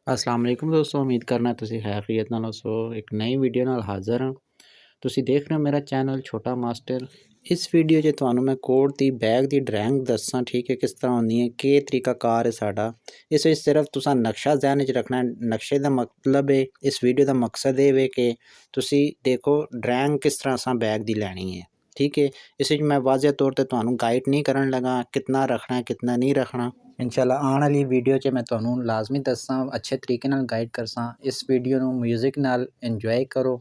السلام علیکم دوستوں, امید کرنا ਤੁਸੀਂ خیریت ਨਾਲ ਹੋ। ਇੱਕ ਨਈ ਵੀਡੀਓ ਨਾਲ ਹਾਜ਼ਰ ਹਾਂ। ਤੁਸੀਂ ਦੇਖ ਰਹੇ ਹੋ ਮੇਰਾ ਚੈਨਲ ਛੋਟਾ ਮਾਸਟਰ। ਇਸ ਵੀਡੀਓ 'ਚ ਤੁਹਾਨੂੰ ਮੈਂ ਕੋਟ ਦੀ ਬੈਗ ਦੀ ਡਰਾਇੰਗ ਦੱਸਾਂ, ਠੀਕ ਹੈ, ਕਿਸ ਤਰ੍ਹਾਂ ਹੁੰਦੀ ਹੈ, ਕੀ ਤਰੀਕਾ ਕਾਰ ਹੈ ਸਾਡਾ। ਇਸ ਵਿੱਚ ਸਿਰਫ ਤੁਸੀਂ ਨਕਸ਼ਾ ਜ਼ਿਹਨ 'ਚ ਰੱਖਣਾ। ਨਕਸ਼ੇ ਦਾ ਮਤਲਬ ਹੈ, ਇਸ ਵੀਡੀਓ ਦਾ ਮਕਸਦ ਇਹ ਹੈ ਕਿ ਤੁਸੀਂ ਦੇਖੋ ਡਰਾਇੰਗ ਕਿਸ ਤਰ੍ਹਾਂ ਅਸਾਂ ਬੈਗ ਦੀ ਲੈਣੀ ਹੈ, ਠੀਕ ਹੈ। ਇਸ ਵਿੱਚ ਮੈਂ ਵਾਜ਼ਿਹ ਤੌਰ ਤੇ ਤੁਹਾਨੂੰ ਗਾਈਡ ਨਹੀਂ ਕਰਨ ਲੱਗਾ ਕਿਤਨਾ ਰੱਖਣਾ ਕਿਤਨਾ ਨਹੀਂ ਰੱਖਣਾ। انشاء ਆਉਣ ਵਾਲੀ ਵੀਡੀਓ 'ਚ ਮੈਂ ਤੁਹਾਨੂੰ ਲਾਜ਼ਮੀ ਦੱਸਾਂ, ਅੱਛੇ ਤਰੀਕੇ ਨਾਲ ਗਾਈਡ ਕਰਸਾਂ। ਇਸ ਵੀਡੀਓ ਨੂੰ ਮਿਊਜ਼ਿਕ ਨਾਲ ਇੰਜੋਏ ਕਰੋ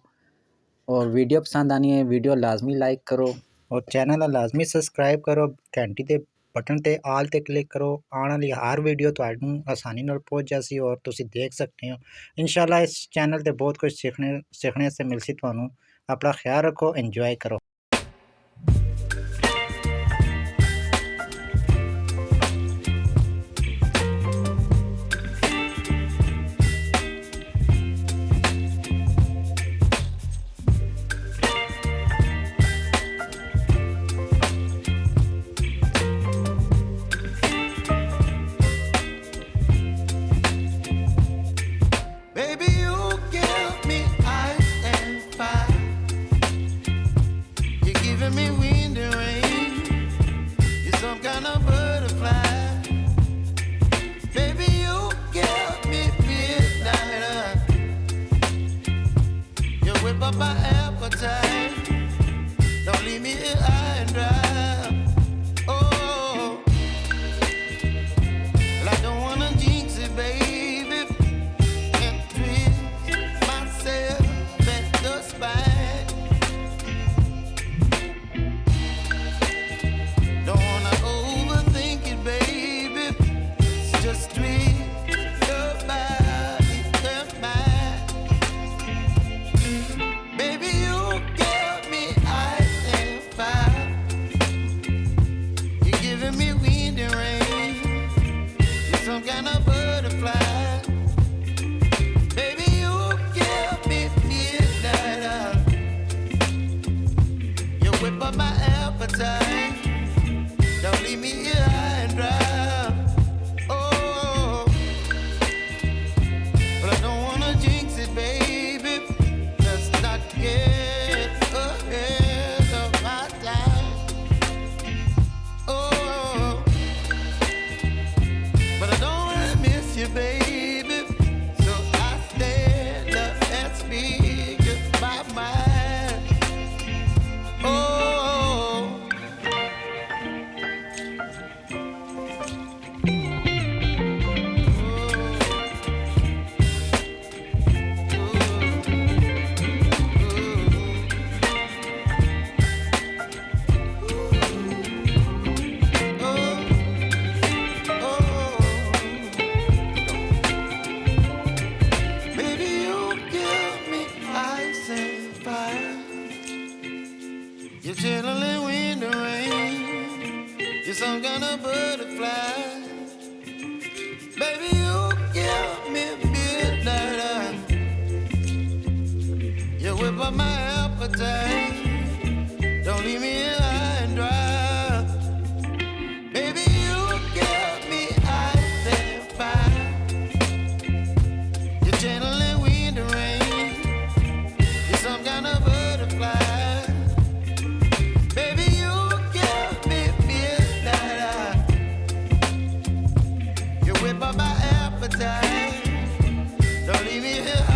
ਔਰ ਵੀਡੀਓ ਪਸੰਦ ਆਣੀ ਹੈ ਵੀਡੀਓ ਲਾਜ਼ਮੀ ਲਾਈਕ ਕਰੋ ਔਰ ਚੈਨਲ ਨੂੰ ਲਾਜ਼ਮੀ ਸਬਸਕ੍ਰਾਈਬ ਕਰੋ। ਘੰਟੀ ਦੇ ਬਟਨ ਤੇ ਆਲ ਤੇ ਕਲਿੱਕ ਕਰੋ। ਆਉਣ ਵਾਲੀ ਹਰ ਵੀਡੀਓ ਤੁਹਾਨੂੰ ਆਸਾਨੀ ਨਾਲ ਪਹੁੰਚ ਜਾਸੀ ਔਰ ਤੁਸੀਂ ਦੇਖ ਸਕਦੇ ਹੋ। ਇੰਸ਼ਾਅ ਇਸ ਚੈਨਲ ਤੇ ਬਹੁਤ ਕੁਝ ਸਿੱਖਣੇ ਸੇ ਮਿਲਸੀ ਤੁਹਾਨੂੰ। ਆਪਣਾ ਖਿਆਲ ਰੱਖੋ, ਇੰਜੋਏ ਕਰੋ। Don't leave me here